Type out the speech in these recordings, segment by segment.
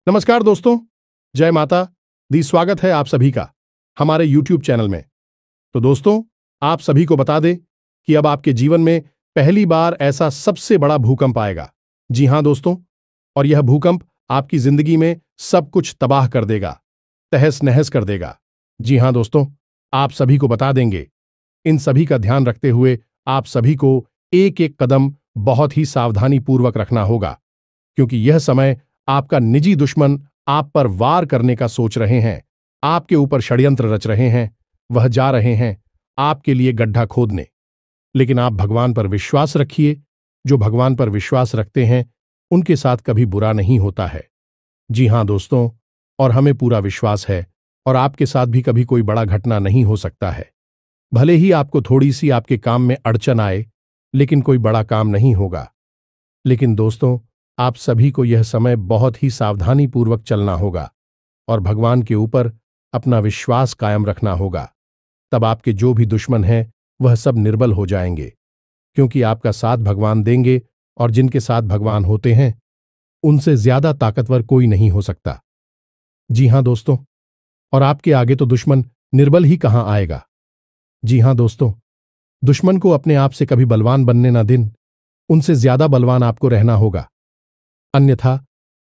नमस्कार दोस्तों, जय माता दी। स्वागत है आप सभी का हमारे YouTube चैनल में। तो दोस्तों, आप सभी को बता दें कि अब आपके जीवन में पहली बार ऐसा सबसे बड़ा भूकंप आएगा। जी हां दोस्तों, और यह भूकंप आपकी जिंदगी में सब कुछ तबाह कर देगा, तहस नहस कर देगा। जी हां दोस्तों, आप सभी को बता देंगे। इन सभी का ध्यान रखते हुए आप सभी को एक एक कदम बहुत ही सावधानी पूर्वक रखना होगा, क्योंकि यह समय आपका निजी दुश्मन आप पर वार करने का सोच रहे हैं, आपके ऊपर षड्यंत्र रच रहे हैं। वह जा रहे हैं आपके लिए गड्ढा खोदने। लेकिन आप भगवान पर विश्वास रखिए। जो भगवान पर विश्वास रखते हैं उनके साथ कभी बुरा नहीं होता है। जी हां दोस्तों, और हमें पूरा विश्वास है और आपके साथ भी कभी कोई बड़ा घटना नहीं हो सकता है। भले ही आपको थोड़ी सी आपके काम में अड़चन आए, लेकिन कोई बड़ा काम नहीं होगा। लेकिन दोस्तों, आप सभी को यह समय बहुत ही सावधानी पूर्वक चलना होगा और भगवान के ऊपर अपना विश्वास कायम रखना होगा। तब आपके जो भी दुश्मन हैं वह सब निर्बल हो जाएंगे, क्योंकि आपका साथ भगवान देंगे और जिनके साथ भगवान होते हैं उनसे ज्यादा ताकतवर कोई नहीं हो सकता। जी हां दोस्तों, और आपके आगे तो दुश्मन निर्बल ही कहां आएगा। जी हां दोस्तों, दुश्मन को अपने आप से कभी बलवान बनने ना दें, उनसे ज्यादा बलवान आपको रहना होगा। अन्यथा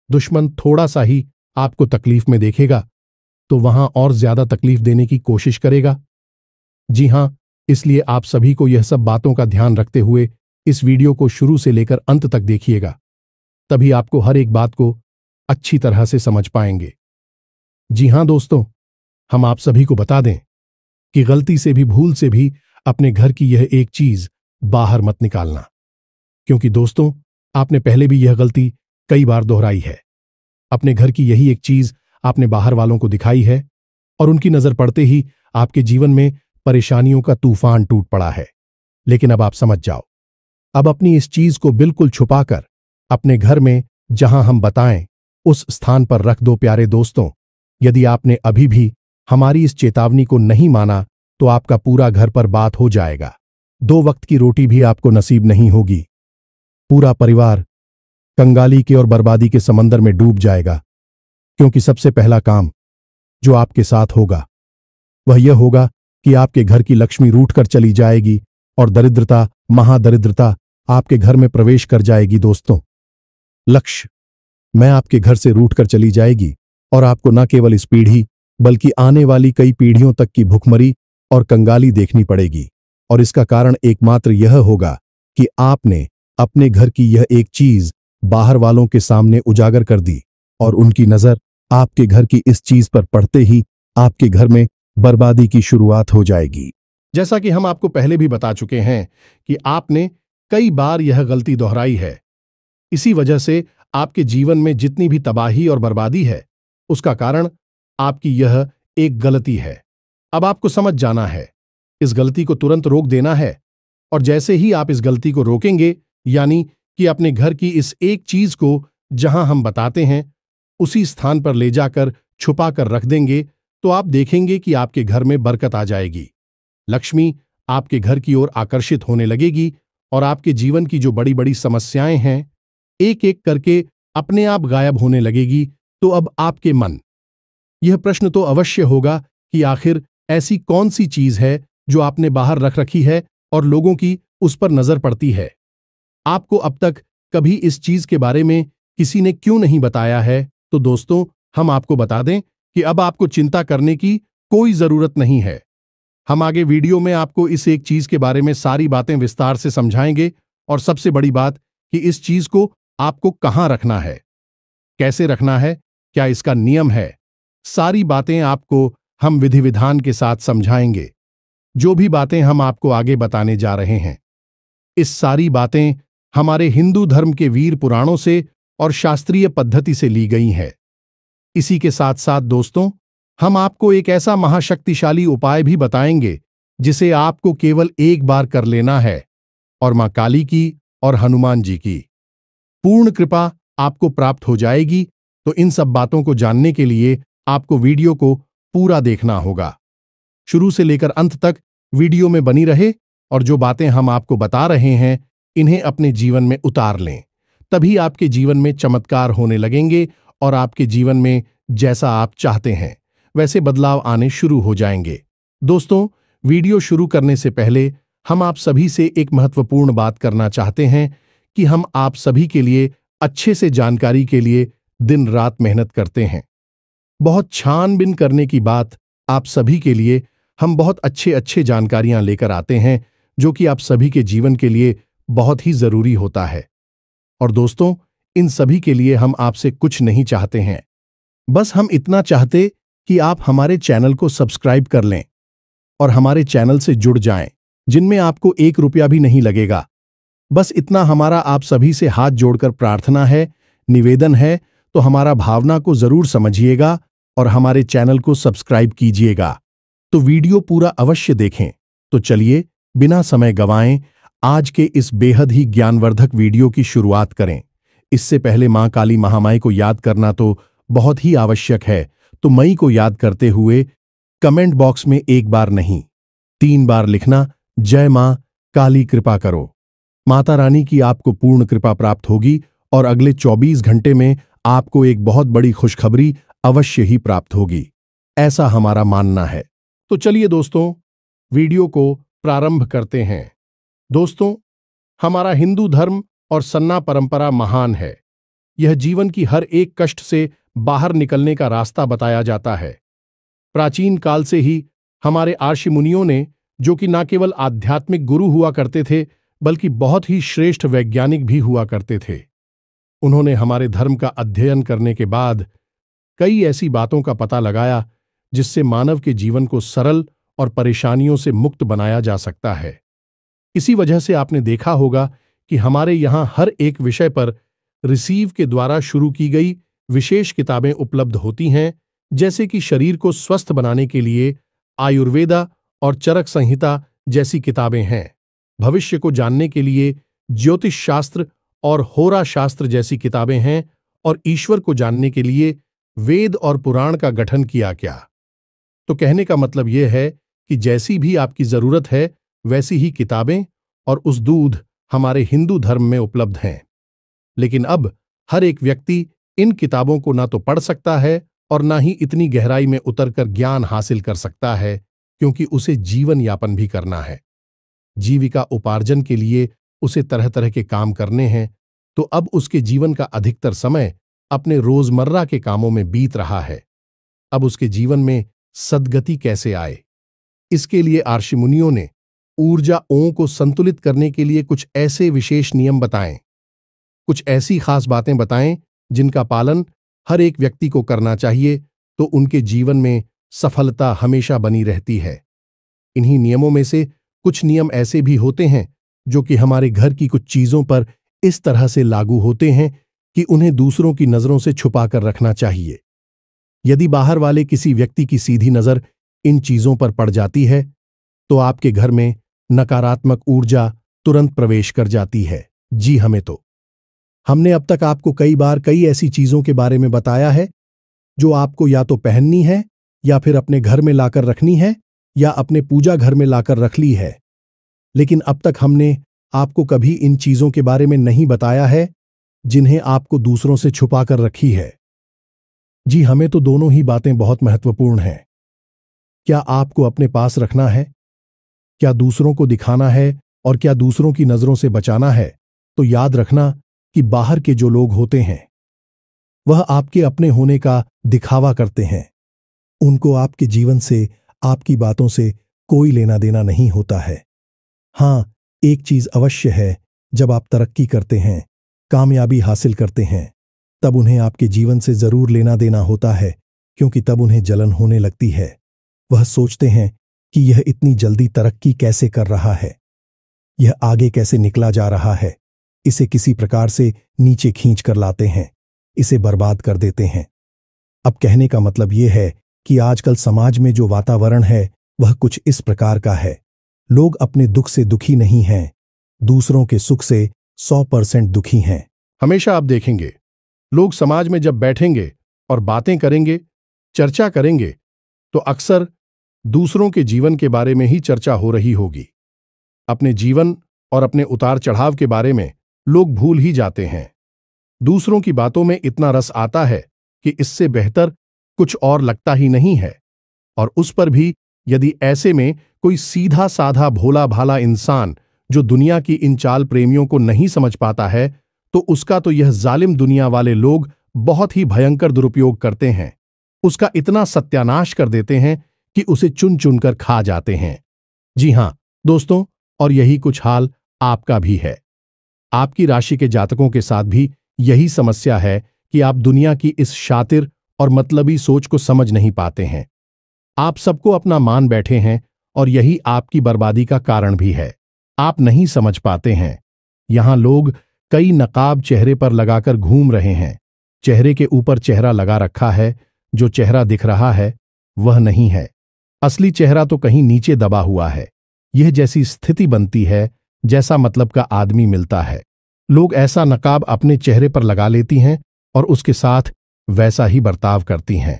दुश्मन थोड़ा सा ही आपको तकलीफ में देखेगा तो वहां और ज्यादा तकलीफ देने की कोशिश करेगा। जी हां, इसलिए आप सभी को यह सब बातों का ध्यान रखते हुए इस वीडियो को शुरू से लेकर अंत तक देखिएगा, तभी आपको हर एक बात को अच्छी तरह से समझ पाएंगे। जी हां दोस्तों, हम आप सभी को बता दें कि गलती से भी, भूल से भी अपने घर की यह एक चीज बाहर मत निकालना, क्योंकि दोस्तों आपने पहले भी यह गलती कई बार दोहराई है। अपने घर की यही एक चीज आपने बाहर वालों को दिखाई है और उनकी नजर पड़ते ही आपके जीवन में परेशानियों का तूफान टूट पड़ा है। लेकिन अब आप समझ जाओ, अब अपनी इस चीज को बिल्कुल छुपाकर अपने घर में, जहां हम बताएं उस स्थान पर रख दो। प्यारे दोस्तों, यदि आपने अभी भी हमारी इस चेतावनी को नहीं माना तो आपका पूरा घर पर बात हो जाएगा। 2 वक्त की रोटी भी आपको नसीब नहीं होगी। पूरा परिवार कंगाली के और बर्बादी के समंदर में डूब जाएगा, क्योंकि सबसे पहला काम जो आपके साथ होगा वह यह होगा कि आपके घर की लक्ष्मी रूठ कर चली जाएगी और दरिद्रता, महादरिद्रता आपके घर में प्रवेश कर जाएगी। दोस्तों, लक्ष्य मैं आपके घर से रूठ कर चली जाएगी और आपको न केवल इस पीढ़ी बल्कि आने वाली कई पीढ़ियों तक की भुखमरी और कंगाली देखनी पड़ेगी। और इसका कारण एकमात्र यह होगा कि आपने अपने घर की यह एक चीज बाहर वालों के सामने उजागर कर दी और उनकी नजर आपके घर की इस चीज पर पड़ते ही आपके घर में बर्बादी की शुरुआत हो जाएगी। जैसा कि हम आपको पहले भी बता चुके हैं कि आपने कई बार यह गलती दोहराई है। इसी वजह से आपके जीवन में जितनी भी तबाही और बर्बादी है, उसका कारण आपकी यह एक गलती है। अब आपको समझ जाना है, इस गलती को तुरंत रोक देना है। और जैसे ही आप इस गलती को रोकेंगे, यानी कि अपने घर की इस एक चीज को जहां हम बताते हैं उसी स्थान पर ले जाकर छुपा कर रख देंगे, तो आप देखेंगे कि आपके घर में बरकत आ जाएगी। लक्ष्मी आपके घर की ओर आकर्षित होने लगेगी और आपके जीवन की जो बड़ी बड़ी समस्याएं हैं एक एक करके अपने आप गायब होने लगेगी। तो अब आपके मन यह प्रश्न तो अवश्य होगा कि आखिर ऐसी कौन सी चीज है जो आपने बाहर रख रखी है और लोगों की उस पर नजर पड़ती है। आपको अब तक कभी इस चीज के बारे में किसी ने क्यों नहीं बताया है? तो दोस्तों, हम आपको बता दें कि अब आपको चिंता करने की कोई जरूरत नहीं है। हम आगे वीडियो में आपको इस एक चीज के बारे में सारी बातें विस्तार से समझाएंगे, और सबसे बड़ी बात कि इस चीज को आपको कहां रखना है, कैसे रखना है, क्या इसका नियम है, सारी बातें आपको हम विधि विधान के साथ समझाएंगे। जो भी बातें हम आपको आगे बताने जा रहे हैं, इस सारी बातें हमारे हिंदू धर्म के वीर पुराणों से और शास्त्रीय पद्धति से ली गई हैं। इसी के साथ साथ दोस्तों, हम आपको एक ऐसा महाशक्तिशाली उपाय भी बताएंगे जिसे आपको केवल एक बार कर लेना है, और मां काली की और हनुमान जी की पूर्ण कृपा आपको प्राप्त हो जाएगी। तो इन सब बातों को जानने के लिए आपको वीडियो को पूरा देखना होगा। शुरू से लेकर अंत तक वीडियो में बनी रहे और जो बातें हम आपको बता रहे हैं इन्हें अपने जीवन में उतार लें, तभी आपके जीवन में चमत्कार होने लगेंगे और आपके जीवन में जैसा आप चाहते हैं वैसे बदलाव आने शुरू हो जाएंगे। दोस्तों, वीडियो शुरू करने से पहले हम आप सभी से एक महत्वपूर्ण बात करना चाहते हैं कि हम आप सभी के लिए अच्छे से जानकारी के लिए दिन रात मेहनत करते हैं। बहुत छानबीन करने की बात आप सभी के लिए हम बहुत अच्छे जानकारियां लेकर आते हैं जो कि आप सभी के जीवन के लिए बहुत ही जरूरी होता है। और दोस्तों, इन सभी के लिए हम आपसे कुछ नहीं चाहते हैं, बस हम इतना चाहते कि आप हमारे चैनल को सब्सक्राइब कर लें और हमारे चैनल से जुड़ जाएं, जिनमें आपको 1 रुपया भी नहीं लगेगा। बस इतना हमारा आप सभी से हाथ जोड़कर प्रार्थना है, निवेदन है, तो हमारा भावना को जरूर समझिएगा और हमारे चैनल को सब्सक्राइब कीजिएगा। तो वीडियो पूरा अवश्य देखें। तो चलिए बिना समय गंवाएं आज के इस बेहद ही ज्ञानवर्धक वीडियो की शुरुआत करें। इससे पहले मां काली महामाई को याद करना तो बहुत ही आवश्यक है, तो मई को याद करते हुए कमेंट बॉक्स में 1 बार नहीं 3 बार लिखना, जय मां काली कृपा करो। माता रानी की आपको पूर्ण कृपा प्राप्त होगी और अगले 24 घंटे में आपको एक बहुत बड़ी खुशखबरी अवश्य ही प्राप्त होगी, ऐसा हमारा मानना है। तो चलिए दोस्तों, वीडियो को प्रारंभ करते हैं। दोस्तों, हमारा हिंदू धर्म और सन्ना परंपरा महान है। यह जीवन की हर एक कष्ट से बाहर निकलने का रास्ता बताया जाता है। प्राचीन काल से ही हमारे ऋषि मुनियों ने, जो कि न केवल आध्यात्मिक गुरु हुआ करते थे बल्कि बहुत ही श्रेष्ठ वैज्ञानिक भी हुआ करते थे, उन्होंने हमारे धर्म का अध्ययन करने के बाद कई ऐसी बातों का पता लगाया जिससे मानव के जीवन को सरल और परेशानियों से मुक्त बनाया जा सकता है। इसी वजह से आपने देखा होगा कि हमारे यहाँ हर एक विषय पर रिसीव के द्वारा शुरू की गई विशेष किताबें उपलब्ध होती हैं, जैसे कि शरीर को स्वस्थ बनाने के लिए आयुर्वेदा और चरक संहिता जैसी किताबें हैं, भविष्य को जानने के लिए ज्योतिष शास्त्र और होरा शास्त्र जैसी किताबें हैं, और ईश्वर को जानने के लिए वेद और पुराण का गठन किया गया। तो कहने का मतलब यह है कि जैसी भी आपकी जरूरत है वैसी ही किताबें और उस दूध हमारे हिंदू धर्म में उपलब्ध हैं। लेकिन अब हर एक व्यक्ति इन किताबों को ना तो पढ़ सकता है और ना ही इतनी गहराई में उतरकर ज्ञान हासिल कर सकता है, क्योंकि उसे जीवन यापन भी करना है। जीविका उपार्जन के लिए उसे तरह तरह के काम करने हैं, तो अब उसके जीवन का अधिकतर समय अपने रोजमर्रा के कामों में बीत रहा है। अब उसके जीवन में सद्गति कैसे आए, इसके लिए ऋषि मुनियों ने ऊर्जाओं को संतुलित करने के लिए कुछ ऐसे विशेष नियम बताएं, कुछ ऐसी खास बातें बताएं जिनका पालन हर एक व्यक्ति को करना चाहिए, तो उनके जीवन में सफलता हमेशा बनी रहती है। इन्हीं नियमों में से कुछ नियम ऐसे भी होते हैं जो कि हमारे घर की कुछ चीजों पर इस तरह से लागू होते हैं कि उन्हें दूसरों की नजरों से छुपा कर रखना चाहिए। यदि बाहर वाले किसी व्यक्ति की सीधी नजर इन चीजों पर पड़ जाती है तो आपके घर में नकारात्मक ऊर्जा तुरंत प्रवेश कर जाती है। जी हमने अब तक आपको कई बार कई ऐसी चीजों के बारे में बताया है जो आपको या तो पहननी है या फिर अपने घर में लाकर रखनी है या अपने पूजा घर में लाकर रख ली है, लेकिन अब तक हमने आपको कभी इन चीजों के बारे में नहीं बताया है जिन्हें आपको दूसरों से छुपा कर रखी है। जी हमें तो दोनों ही बातें बहुत महत्वपूर्ण हैं। क्या आपको अपने पास रखना है, क्या दूसरों को दिखाना है और क्या दूसरों की नजरों से बचाना है, तो याद रखना कि बाहर के जो लोग होते हैं वह आपके अपने होने का दिखावा करते हैं। उनको आपके जीवन से, आपकी बातों से कोई लेना देना नहीं होता है। हां, एक चीज अवश्य है, जब आप तरक्की करते हैं, कामयाबी हासिल करते हैं, तब उन्हें आपके जीवन से जरूर लेना देना होता है, क्योंकि तब उन्हें जलन होने लगती है। वह सोचते हैं कि यह इतनी जल्दी तरक्की कैसे कर रहा है, यह आगे कैसे निकला जा रहा है, इसे किसी प्रकार से नीचे खींच कर लाते हैं, इसे बर्बाद कर देते हैं। अब कहने का मतलब यह है कि आजकल समाज में जो वातावरण है वह कुछ इस प्रकार का है। लोग अपने दुख से दुखी नहीं हैं, दूसरों के सुख से 100% दुखी हैं। हमेशा आप देखेंगे लोग समाज में जब बैठेंगे और बातें करेंगे, चर्चा करेंगे, तो अक्सर दूसरों के जीवन के बारे में ही चर्चा हो रही होगी। अपने जीवन और अपने उतार चढ़ाव के बारे में लोग भूल ही जाते हैं। दूसरों की बातों में इतना रस आता है कि इससे बेहतर कुछ और लगता ही नहीं है। और उस पर भी यदि ऐसे में कोई सीधा साधा भोला भाला इंसान जो दुनिया की इन चाल प्रेमियों को नहीं समझ पाता है, तो उसका तो यह जालिम दुनिया वाले लोग बहुत ही भयंकर दुरुपयोग करते हैं। उसका इतना सत्यानाश कर देते हैं कि उसे चुन चुनकर खा जाते हैं। जी हां दोस्तों, और यही कुछ हाल आपका भी है। आपकी राशि के जातकों के साथ भी यही समस्या है कि आप दुनिया की इस शातिर और मतलबी सोच को समझ नहीं पाते हैं। आप सबको अपना मान बैठे हैं और यही आपकी बर्बादी का कारण भी है। आप नहीं समझ पाते हैं। यहां लोग कई नकाब चेहरे पर लगाकर घूम रहे हैं। चेहरे के ऊपर चेहरा लगा रखा है। जो चेहरा दिख रहा है वह नहीं है। असली चेहरा तो कहीं नीचे दबा हुआ है। यह जैसी स्थिति बनती है जैसा मतलब का आदमी मिलता है। लोग ऐसा नकाब अपने चेहरे पर लगा लेती हैं और उसके साथ वैसा ही बर्ताव करती हैं।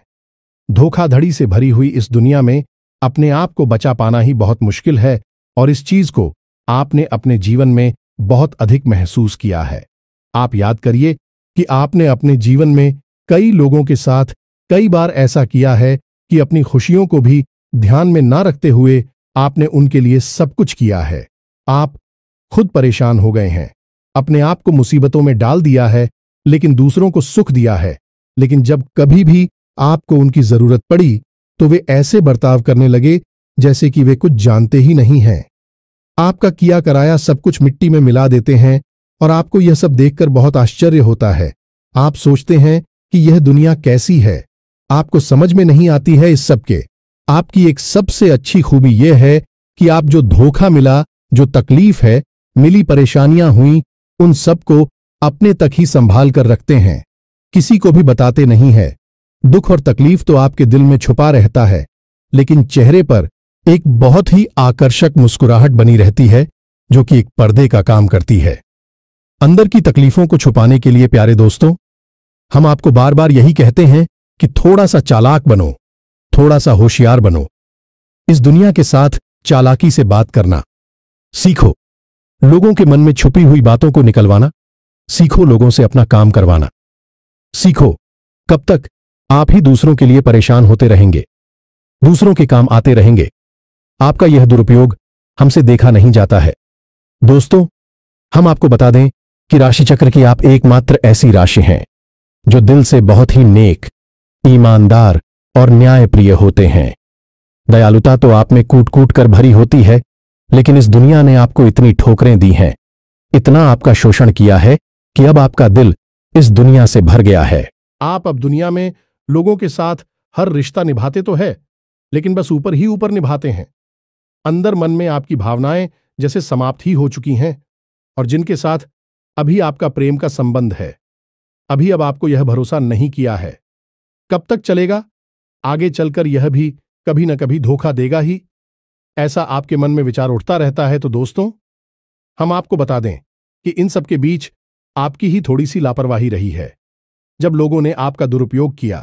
धोखाधड़ी से भरी हुई इस दुनिया में अपने आप को बचा पाना ही बहुत मुश्किल है, और इस चीज को आपने अपने जीवन में बहुत अधिक महसूस किया है। आप याद करिए कि आपने अपने जीवन में कई लोगों के साथ कई बार ऐसा किया है कि अपनी खुशियों को भी ध्यान में ना रखते हुए आपने उनके लिए सब कुछ किया है। आप खुद परेशान हो गए हैं, अपने आप को मुसीबतों में डाल दिया है, लेकिन दूसरों को सुख दिया है। लेकिन जब कभी भी आपको उनकी जरूरत पड़ी तो वे ऐसे बर्ताव करने लगे जैसे कि वे कुछ जानते ही नहीं हैं। आपका किया कराया सब कुछ मिट्टी में मिला देते हैं और आपको यह सब देखकर बहुत आश्चर्य होता है। आप सोचते हैं कि यह दुनिया कैसी है। आपको समझ में नहीं आती है इस सब के। आपकी एक सबसे अच्छी खूबी यह है कि आप जो धोखा मिला, जो तकलीफ है, मिली परेशानियां हुई, उन सबको अपने तक ही संभाल कर रखते हैं, किसी को भी बताते नहीं है। दुख और तकलीफ तो आपके दिल में छुपा रहता है, लेकिन चेहरे पर एक बहुत ही आकर्षक मुस्कुराहट बनी रहती है जो कि एक पर्दे का काम करती है। अंदर की तकलीफों को छुपाने के लिए प्यारे दोस्तों, हम आपको बार बार यही कहते हैं कि थोड़ा सा चालाक बनो, थोड़ा सा होशियार बनो। इस दुनिया के साथ चालाकी से बात करना सीखो। लोगों के मन में छुपी हुई बातों को निकलवाना सीखो। लोगों से अपना काम करवाना सीखो। कब तक आप ही दूसरों के लिए परेशान होते रहेंगे, दूसरों के काम आते रहेंगे। आपका यह दुरुपयोग हमसे देखा नहीं जाता है। दोस्तों, हम आपको बता दें कि राशि चक्र की आप एकमात्र ऐसी राशि हैं जो दिल से बहुत ही नेक, ईमानदार और न्यायप्रिय होते हैं। दयालुता तो आप में कूट कूट कर भरी होती है, लेकिन इस दुनिया ने आपको इतनी ठोकरें दी हैं, इतना आपका शोषण किया है कि अब आपका दिल इस दुनिया से भर गया है। आप अब दुनिया में लोगों के साथ हर रिश्ता निभाते तो है, लेकिन बस ऊपर ही ऊपर निभाते हैं। अंदर मन में आपकी भावनाएं जैसे समाप्त ही हो चुकी हैं, और जिनके साथ अभी आपका प्रेम का संबंध है, अभी अब आपको यह भरोसा नहीं किया है। कब तक चलेगा? आगे चलकर यह भी कभी न कभी धोखा देगा ही, ऐसा आपके मन में विचार उठता रहता है। तो दोस्तों, हम आपको बता दें कि इन सब के बीच आपकी ही थोड़ी सी लापरवाही रही है जब लोगों ने आपका दुरुपयोग किया।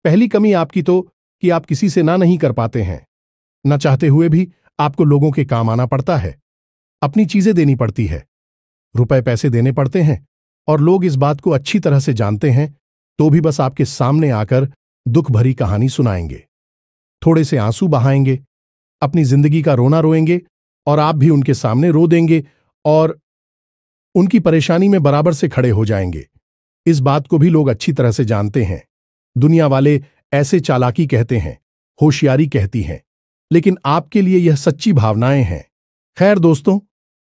पहली कमी आपकी तो कि आप किसी से ना नहीं कर पाते हैं। न चाहते हुए भी आपको लोगों के काम आना पड़ता है, अपनी चीजें देनी पड़ती है, रुपए पैसे देने पड़ते हैं, और लोग इस बात को अच्छी तरह से जानते हैं तो भी बस आपके सामने आकर दुख भरी कहानी सुनाएंगे, थोड़े से आंसू बहाएंगे, अपनी जिंदगी का रोना रोएंगे, और आप भी उनके सामने रो देंगे और उनकी परेशानी में बराबर से खड़े हो जाएंगे। इस बात को भी लोग अच्छी तरह से जानते हैं। दुनिया वाले ऐसे चालाकी कहते हैं, होशियारी कहती हैं, लेकिन आपके लिए यह सच्ची भावनाएं हैं। खैर दोस्तों,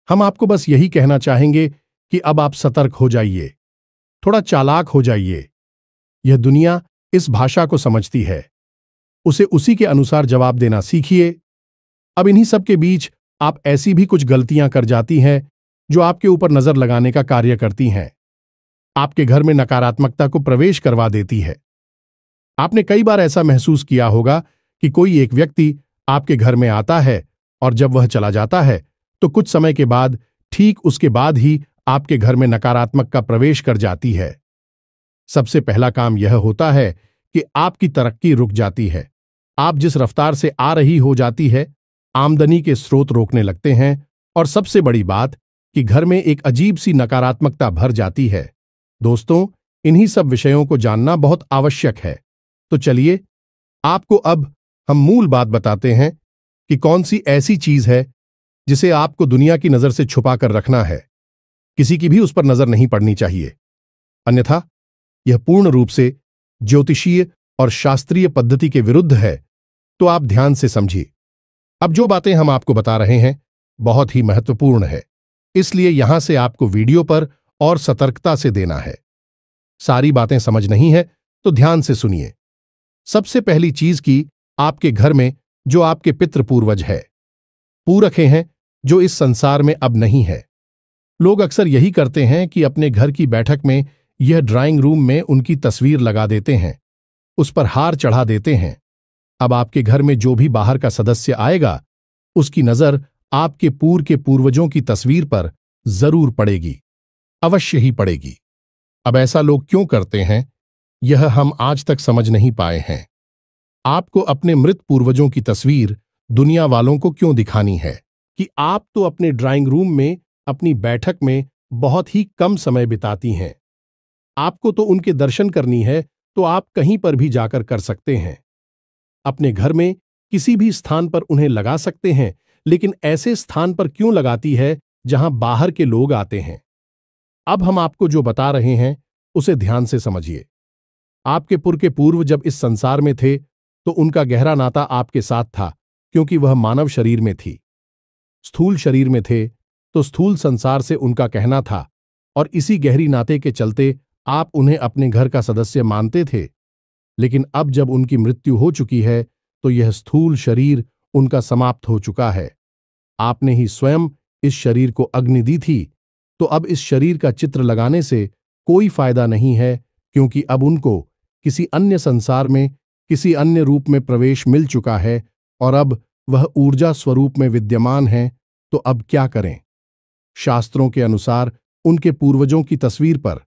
हम आपको बस यही कहना चाहेंगे कि अब आप सतर्क हो जाइए, थोड़ा चालाक हो जाइए। यह दुनिया इस भाषा को समझती है, उसे उसी के अनुसार जवाब देना सीखिए। अब इन्हीं सब के बीच आप ऐसी भी कुछ गलतियां कर जाती हैं जो आपके ऊपर नजर लगाने का कार्य करती हैं, आपके घर में नकारात्मकता को प्रवेश करवा देती है। आपने कई बार ऐसा महसूस किया होगा कि कोई एक व्यक्ति आपके घर में आता है और जब वह चला जाता है तो कुछ समय के बाद, ठीक उसके बाद ही आपके घर में नकारात्मक का प्रवेश कर जाती है। सबसे पहला काम यह होता है कि आपकी तरक्की रुक जाती है। आप जिस रफ्तार से आ रही हो जाती है, आमदनी के स्रोत रोकने लगते हैं, और सबसे बड़ी बात कि घर में एक अजीब सी नकारात्मकता भर जाती है। दोस्तों, इन्हीं सब विषयों को जानना बहुत आवश्यक है। तो चलिए, आपको अब हम मूल बात बताते हैं कि कौन सी ऐसी चीज है जिसे आपको दुनिया की नजर से छुपा कर रखना है। किसी की भी उस पर नजर नहीं पड़नी चाहिए, अन्यथा यह पूर्ण रूप से ज्योतिषीय और शास्त्रीय पद्धति के विरुद्ध है। तो आप ध्यान से समझिए। अब जो बातें हम आपको बता रहे हैं बहुत ही महत्वपूर्ण है, इसलिए यहां से आपको वीडियो पर और सतर्कता से देना है। सारी बातें समझ नहीं है तो ध्यान से सुनिए। सबसे पहली चीज की आपके घर में जो आपके पितृ पूर्वज है, पूरखे हैं, जो इस संसार में अब नहीं है। लोग अक्सर यही करते हैं कि अपने घर की बैठक में यह ड्राइंग रूम में उनकी तस्वीर लगा देते हैं, उस पर हार चढ़ा देते हैं। अब आपके घर में जो भी बाहर का सदस्य आएगा उसकी नजर आपके पूर्व के पूर्वजों की तस्वीर पर जरूर पड़ेगी, अवश्य ही पड़ेगी। अब ऐसा लोग क्यों करते हैं, यह हम आज तक समझ नहीं पाए हैं। आपको अपने मृत पूर्वजों की तस्वीर दुनिया वालों को क्यों दिखानी है कि आप तो अपने ड्राइंग रूम में अपनी बैठक में बहुत ही कम समय बिताती हैं। आपको तो उनके दर्शन करनी है तो आप कहीं पर भी जाकर कर सकते हैं। अपने घर में किसी भी स्थान पर उन्हें लगा सकते हैं, लेकिन ऐसे स्थान पर क्यों लगाती है जहां बाहर के लोग आते हैं। अब हम आपको जो बता रहे हैं उसे ध्यान से समझिए। आपके पुर के पूर्व जब इस संसार में थे तो उनका गहरा नाता आपके साथ था, क्योंकि वह मानव शरीर में थी। स्थूल शरीर में थे तो स्थूल संसार से उनका कहना था, और इसी गहरी नाते के चलते आप उन्हें अपने घर का सदस्य मानते थे। लेकिन अब जब उनकी मृत्यु हो चुकी है तो यह स्थूल शरीर उनका समाप्त हो चुका है। आपने ही स्वयं इस शरीर को अग्नि दी थी, तो अब इस शरीर का चित्र लगाने से कोई फायदा नहीं है, क्योंकि अब उनको किसी अन्य संसार में किसी अन्य रूप में प्रवेश मिल चुका है और अब वह ऊर्जा स्वरूप में विद्यमान है। तो अब क्या करें? शास्त्रों के अनुसार उनके पूर्वजों की तस्वीर पर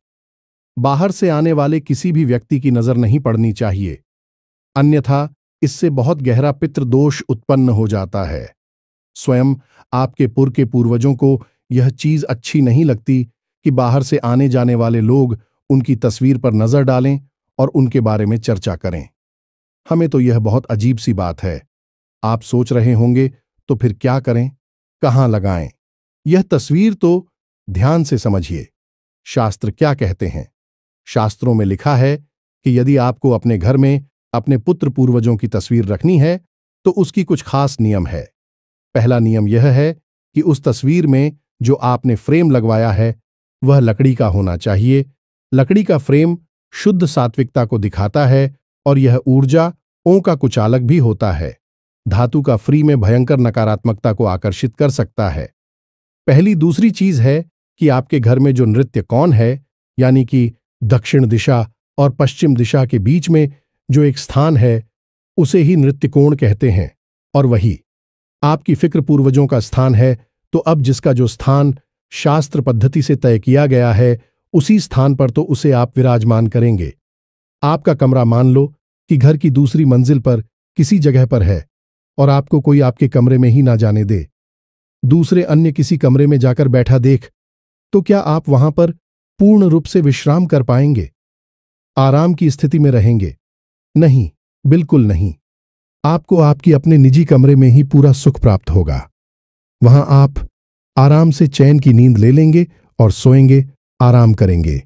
बाहर से आने वाले किसी भी व्यक्ति की नजर नहीं पड़नी चाहिए, अन्यथा इससे बहुत गहरा पितृदोष उत्पन्न हो जाता है। स्वयं आपके पुर के पूर्वजों को यह चीज अच्छी नहीं लगती कि बाहर से आने जाने वाले लोग उनकी तस्वीर पर नजर डालें और उनके बारे में चर्चा करें। हमें तो यह बहुत अजीब सी बात है। आप सोच रहे होंगे तो फिर क्या करें, कहां लगाएं? यह तस्वीर तो ध्यान से समझिए। शास्त्र क्या कहते हैं? शास्त्रों में लिखा है कि यदि आपको अपने घर में अपने पुत्र पूर्वजों की तस्वीर रखनी है तो उसकी कुछ खास नियम है। पहला नियम यह है कि उस तस्वीर में जो आपने फ्रेम लगवाया है वह लकड़ी का होना चाहिए। लकड़ी का फ्रेम शुद्ध सात्विकता को दिखाता है और यह ऊर्जा ओं का कुचालक भी होता है। धातु का फ्री में भयंकर नकारात्मकता को आकर्षित कर सकता है। पहली दूसरी चीज है कि आपके घर में जो नृत्य कोण है, यानी कि दक्षिण दिशा और पश्चिम दिशा के बीच में जो एक स्थान है, उसे ही नृत्य कोण कहते हैं, और वही आपकी फिक्र पूर्वजों का स्थान है। तो अब जिसका जो स्थान शास्त्र पद्धति से तय किया गया है उसी स्थान पर तो उसे आप विराजमान करेंगे। आपका कमरा मान लो कि घर की दूसरी मंजिल पर किसी जगह पर है और आपको कोई आपके कमरे में ही ना जाने दे, दूसरे अन्य किसी कमरे में जाकर बैठा देख, तो क्या आप वहां पर पूर्ण रूप से विश्राम कर पाएंगे, आराम की स्थिति में रहेंगे? नहीं, बिल्कुल नहीं। आपको आपकी अपने निजी कमरे में ही पूरा सुख प्राप्त होगा। वहां आप आराम से चैन की नींद ले लेंगे और सोएंगे, आराम करेंगे।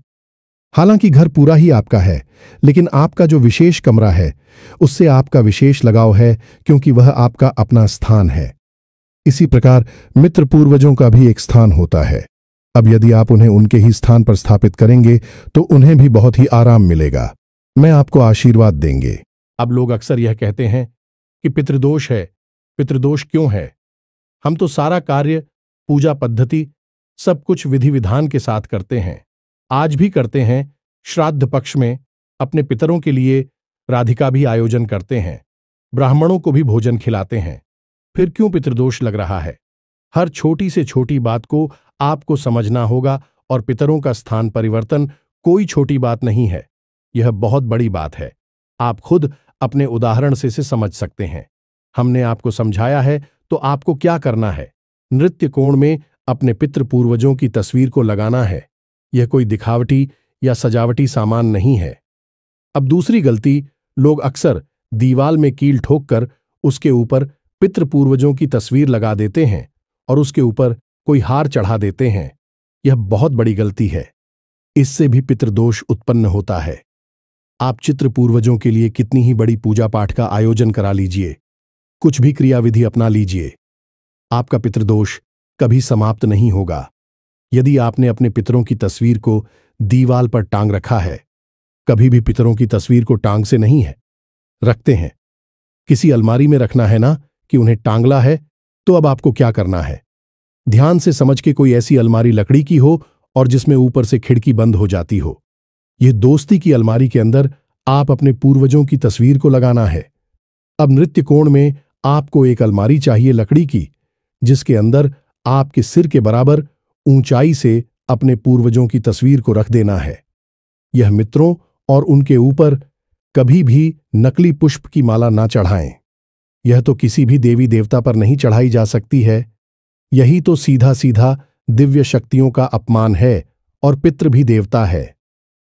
हालांकि घर पूरा ही आपका है, लेकिन आपका जो विशेष कमरा है उससे आपका विशेष लगाव है, क्योंकि वह आपका अपना स्थान है। इसी प्रकार मित्र पूर्वजों का भी एक स्थान होता है। अब यदि आप उन्हें उनके ही स्थान पर स्थापित करेंगे तो उन्हें भी बहुत ही आराम मिलेगा। मैं आपको आशीर्वाद देंगे। अब लोग अक्सर यह कहते हैं कि पितृदोष है। पितृदोष क्यों है? हम तो सारा कार्य, पूजा पद्धति, सब कुछ विधि विधान के साथ करते हैं, आज भी करते हैं। श्राद्ध पक्ष में अपने पितरों के लिए राधिका भी आयोजन करते हैं, ब्राह्मणों को भी भोजन खिलाते हैं। फिर क्यों पितृदोष लग रहा है? हर छोटी से छोटी बात को आपको समझना होगा, और पितरों का स्थान परिवर्तन कोई छोटी बात नहीं है, यह बहुत बड़ी बात है। आप खुद अपने उदाहरण से इसे समझ सकते हैं। हमने आपको समझाया है तो आपको क्या करना है? नृत्य कोण में अपने पितृ पूर्वजों की तस्वीर को लगाना है। यह कोई दिखावटी या सजावटी सामान नहीं है। अब दूसरी गलती, लोग अक्सर दीवाल में कील ठोककर उसके ऊपर पितृपूर्वजों की तस्वीर लगा देते हैं और उसके ऊपर कोई हार चढ़ा देते हैं। यह बहुत बड़ी गलती है। इससे भी पितृदोष उत्पन्न होता है। आप चित्र पूर्वजों के लिए कितनी ही बड़ी पूजा पाठ का आयोजन करा लीजिए, कुछ भी क्रियाविधि अपना लीजिए, आपका पितृदोष कभी समाप्त नहीं होगा। यदि आपने अपने पितरों की तस्वीर को दीवाल पर टांग रखा है, कभी भी पितरों की तस्वीर को टांग से नहीं है रखते हैं, किसी अलमारी में रखना है ना कि उन्हें टांगला है। तो अब आपको क्या करना है, ध्यान से समझ के कोई ऐसी अलमारी लकड़ी की हो और जिसमें ऊपर से खिड़की बंद हो जाती हो। यह दोस्ती की अलमारी के अंदर आप अपने पूर्वजों की तस्वीर को लगाना है। अब नृत्य कोण में आपको एक अलमारी चाहिए लकड़ी की, जिसके अंदर आपके सिर के बराबर ऊंचाई से अपने पूर्वजों की तस्वीर को रख देना है। यह मित्रों और उनके ऊपर कभी भी नकली पुष्प की माला ना चढ़ाएं। यह तो किसी भी देवी देवता पर नहीं चढ़ाई जा सकती है। यही तो सीधा सीधा दिव्य शक्तियों का अपमान है और पितृ भी देवता है।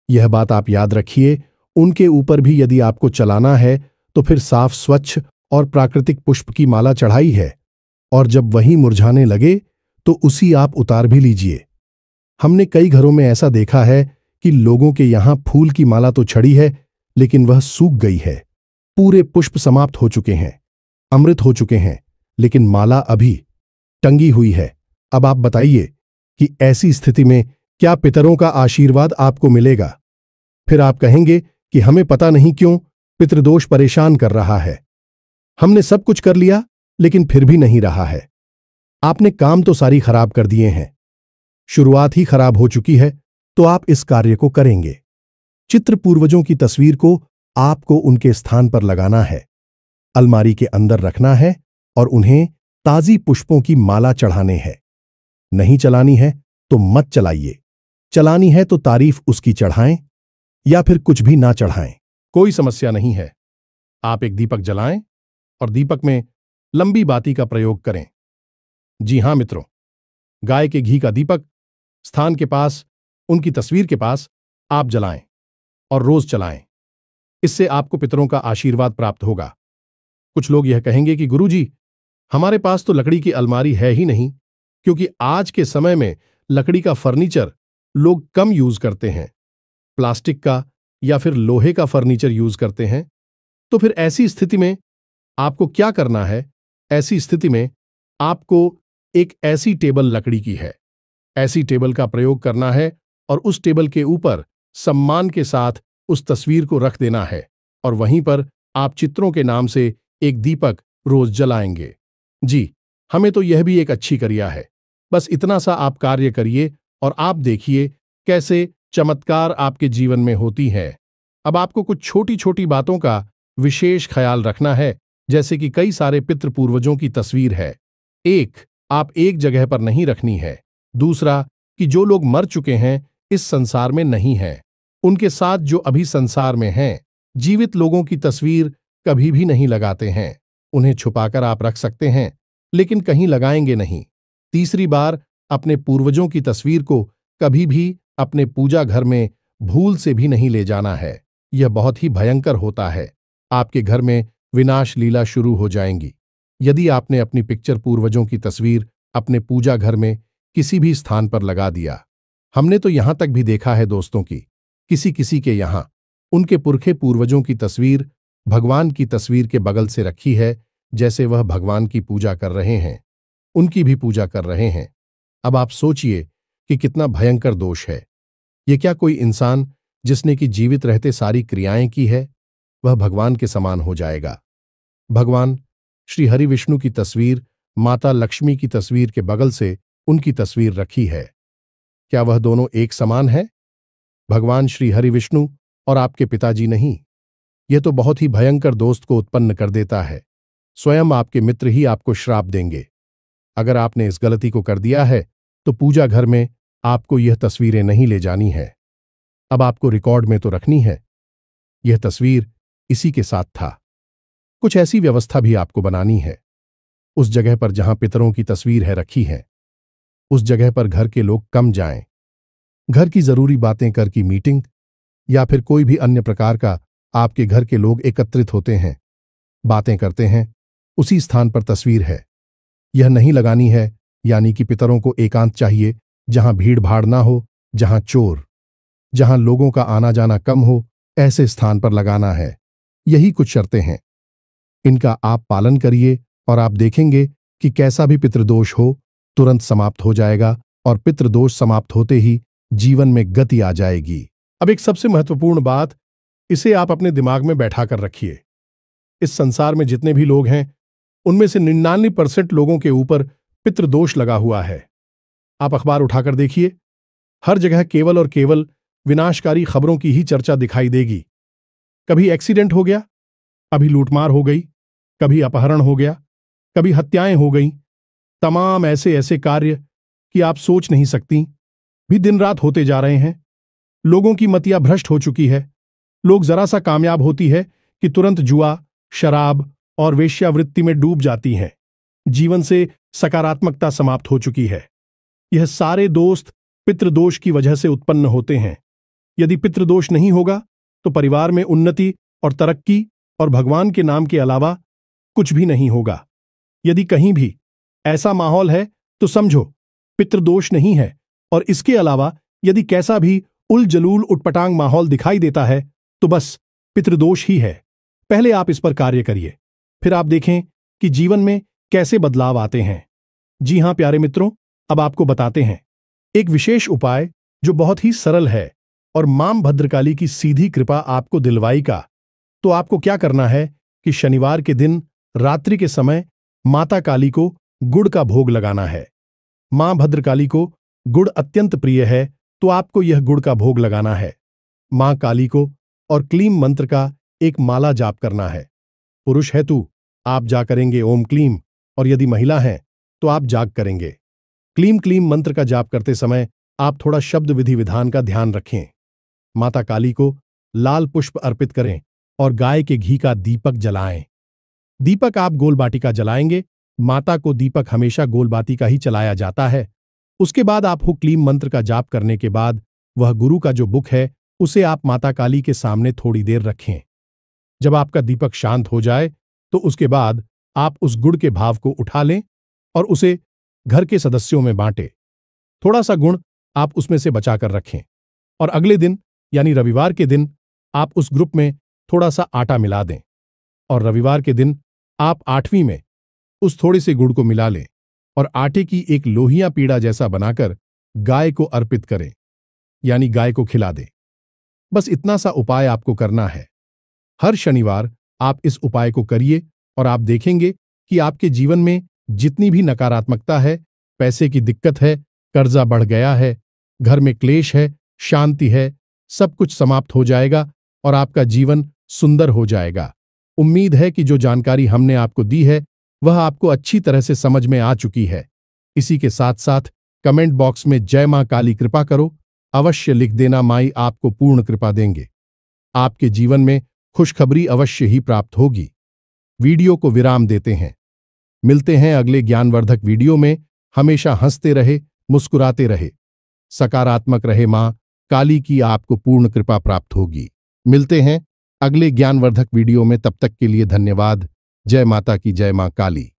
यह बात आप याद रखिए। उनके ऊपर भी यदि आपको चलाना है तो फिर साफ स्वच्छ और प्राकृतिक पुष्प की माला चढ़ाई है, और जब वही मुरझाने लगे तो उसी आप उतार भी लीजिए। हमने कई घरों में ऐसा देखा है कि लोगों के यहां फूल की माला तो चढ़ी है, लेकिन वह सूख गई है। पूरे पुष्प समाप्त हो चुके हैं, अमृत हो चुके हैं, लेकिन माला अभी टंगी हुई है। अब आप बताइए कि ऐसी स्थिति में क्या पितरों का आशीर्वाद आपको मिलेगा? फिर आप कहेंगे कि हमें पता नहीं क्यों पितृदोष परेशान कर रहा है। हमने सब कुछ कर लिया लेकिन फिर भी नहीं रहा है। आपने काम तो सारी खराब कर दिए हैं, शुरुआत ही खराब हो चुकी है, तो आप इस कार्य को करेंगे। चित्र पूर्वजों की तस्वीर को आपको उनके स्थान पर लगाना है, अलमारी के अंदर रखना है और उन्हें ताजी पुष्पों की माला चढ़ाने हैं। नहीं चलानी है तो मत चलाइए, चलानी है तो तारीफ उसकी चढ़ाएं या फिर कुछ भी ना चढ़ाएं, कोई समस्या नहीं है। आप एक दीपक जलाएं और दीपक में लंबी बाती का प्रयोग करें। जी हां मित्रों, गाय के घी का दीपक स्थान के पास, उनकी तस्वीर के पास आप जलाएं और रोज चलाएं। इससे आपको पितरों का आशीर्वाद प्राप्त होगा। कुछ लोग यह कहेंगे कि गुरुजी, हमारे पास तो लकड़ी की अलमारी है ही नहीं, क्योंकि आज के समय में लकड़ी का फर्नीचर लोग कम यूज करते हैं, प्लास्टिक का या फिर लोहे का फर्नीचर यूज करते हैं। तो फिर ऐसी स्थिति में आपको क्या करना है? ऐसी स्थिति में आपको एक ऐसी टेबल लकड़ी की है, ऐसी टेबल का प्रयोग करना है और उस टेबल के ऊपर सम्मान के साथ उस तस्वीर को रख देना है और वहीं पर आप चित्रों के नाम से एक दीपक रोज जलाएंगे। जी, हमें तो यह भी एक अच्छी क्रिया है। बस इतना सा आप कार्य करिए और आप देखिए कैसे चमत्कार आपके जीवन में होती है। अब आपको कुछ छोटी छोटी बातों का विशेष ख्याल रखना है, जैसे कि कई सारे पितृ पूर्वजों की तस्वीर है। एक, आप एक जगह पर नहीं रखनी है। दूसरा, कि जो लोग मर चुके हैं, इस संसार में नहीं हैं, उनके साथ जो अभी संसार में हैं, जीवित लोगों की तस्वीर कभी भी नहीं लगाते हैं। उन्हें छुपाकर आप रख सकते हैं, लेकिन कहीं लगाएंगे नहीं। तीसरी बार, अपने पूर्वजों की तस्वीर को कभी भी अपने पूजा घर में भूल से भी नहीं ले जाना है। यह बहुत ही भयंकर होता है। आपके घर में विनाश लीला शुरू हो जाएंगी यदि आपने अपनी पिक्चर पूर्वजों की तस्वीर अपने पूजा घर में किसी भी स्थान पर लगा दिया। हमने तो यहां तक भी देखा है दोस्तों की किसी किसी के यहां उनके पुरखे पूर्वजों की तस्वीर भगवान की तस्वीर के बगल से रखी है, जैसे वह भगवान की पूजा कर रहे हैं, उनकी भी पूजा कर रहे हैं। अब आप सोचिए कि कितना भयंकर दोष है। ये क्या कोई इंसान जिसने कि जीवित रहते सारी क्रियाएं की है, वह भगवान के समान हो जाएगा? भगवान श्री हरि विष्णु की तस्वीर माता लक्ष्मी की तस्वीर के बगल से उनकी तस्वीर रखी है। क्या वह दोनों एक समान है? भगवान श्री हरि विष्णु और आपके पिताजी नहीं। यह तो बहुत ही भयंकर दोस्त को उत्पन्न कर देता है। स्वयं आपके मित्र ही आपको श्राप देंगे। अगर आपने इस गलती को कर दिया है तो पूजा घर में आपको यह तस्वीरें नहीं ले जानी है। अब आपको रिकॉर्ड में तो रखनी है। यह तस्वीर इसी के साथ था। कुछ ऐसी व्यवस्था भी आपको बनानी है। उस जगह पर जहां पितरों की तस्वीर है रखी है, उस जगह पर घर के लोग कम जाएं। घर की जरूरी बातें कर की मीटिंग या फिर कोई भी अन्य प्रकार का आपके घर के लोग एकत्रित होते हैं, बातें करते हैं, उसी स्थान पर तस्वीर है। यह नहीं लगानी है, यानी कि पितरों को एकांत चाहिए, जहां भीड़ भाड़ ना हो, जहां चोर, जहां लोगों का आना जाना कम हो, ऐसे स्थान पर लगाना है। यही कुछ शर्तें हैं। इनका आप पालन करिए और आप देखेंगे कि कैसा भी पितृदोष हो तुरंत समाप्त हो जाएगा और पितृदोष समाप्त होते ही जीवन में गति आ जाएगी। अब एक सबसे महत्वपूर्ण बात, इसे आप अपने दिमाग में बैठा कर रखिए। इस संसार में जितने भी लोग हैं, उनमें से 99% लोगों के ऊपर पितृदोष लगा हुआ है। आप अखबार उठाकर देखिए, हर जगह केवल और केवल विनाशकारी खबरों की ही चर्चा दिखाई देगी। कभी एक्सीडेंट हो गया, कभी लूटमार हो गई, कभी अपहरण हो गया, कभी हत्याएं हो गई। तमाम ऐसे ऐसे कार्य कि आप सोच नहीं सकती भी दिन रात होते जा रहे हैं। लोगों की मतियां भ्रष्ट हो चुकी है। लोग जरा सा कामयाब होती है कि तुरंत जुआ, शराब और वेश्यावृत्ति में डूब जाती हैं। जीवन से सकारात्मकता समाप्त हो चुकी है। यह सारे दोस्त पितृदोष की वजह से उत्पन्न होते हैं। यदि पितृदोष नहीं होगा तो परिवार में उन्नति और तरक्की और भगवान के नाम के अलावा कुछ भी नहीं होगा। यदि कहीं भी ऐसा माहौल है तो समझो पितृदोष नहीं है, और इसके अलावा यदि कैसा भी उल जलूल उटपटांग माहौल दिखाई देता है तो बस पितृदोष ही है। पहले आप इस पर कार्य करिए, फिर आप देखें कि जीवन में कैसे बदलाव आते हैं। जी हां प्यारे मित्रों, अब आपको बताते हैं एक विशेष उपाय जो बहुत ही सरल है और मां भद्रकाली की सीधी कृपा आपको दिलवाएगा। तो आपको क्या करना है कि शनिवार के दिन रात्रि के समय माता काली को गुड़ का भोग लगाना है। मां भद्रकाली को गुड़ अत्यंत प्रिय है, तो आपको यह गुड़ का भोग लगाना है। मां काली को और क्लीम मंत्र का एक माला जाप करना है। पुरुष है तू, आप जा करेंगे ओम क्लीम, और यदि महिला है तो आप जाग करेंगे। क्लीम क्लीम मंत्र का जाप करते समय आप थोड़ा शब्द विधि विधान का ध्यान रखें। माता काली को लाल पुष्प अर्पित करें और गाय के घी का दीपक जलाएं। दीपक आप गोलबाटी का जलाएंगे। माता को दीपक हमेशा गोलबाती का ही चलाया जाता है। उसके बाद आप क्लीम मंत्र का जाप करने के बाद वह गुरु का जो बुक है उसे आप माता काली के सामने थोड़ी देर रखें। जब आपका दीपक शांत हो जाए तो उसके बाद आप उस गुड़ के भाव को उठा लें और उसे घर के सदस्यों में बांटें। थोड़ा सा गुण आप उसमें से बचाकर रखें और अगले दिन यानी रविवार के दिन आप उस ग्रुप में थोड़ा सा आटा मिला दें और रविवार के दिन आप 8वीं में उस थोड़े से गुड़ को मिला लें और आटे की एक लोहिया पीड़ा जैसा बनाकर गाय को अर्पित करें, यानी गाय को खिला दें। बस इतना सा उपाय आपको करना है। हर शनिवार आप इस उपाय को करिए और आप देखेंगे कि आपके जीवन में जितनी भी नकारात्मकता है, पैसे की दिक्कत है, कर्जा बढ़ गया है, घर में क्लेश है, शांति है, सब कुछ समाप्त हो जाएगा और आपका जीवन सुंदर हो जाएगा। उम्मीद है कि जो जानकारी हमने आपको दी है वह आपको अच्छी तरह से समझ में आ चुकी है। इसी के साथ साथ कमेंट बॉक्स में जय मां काली कृपा करो अवश्य लिख देना। माई आपको पूर्ण कृपा देंगे। आपके जीवन में खुशखबरी अवश्य ही प्राप्त होगी। वीडियो को विराम देते हैं। मिलते हैं अगले ज्ञानवर्धक वीडियो में। हमेशा हंसते रहे, मुस्कुराते रहे, सकारात्मक रहे। मां काली की आपको पूर्ण कृपा प्राप्त होगी। मिलते हैं अगले ज्ञानवर्धक वीडियो में। तब तक के लिए धन्यवाद। जय माता की, जय मां काली।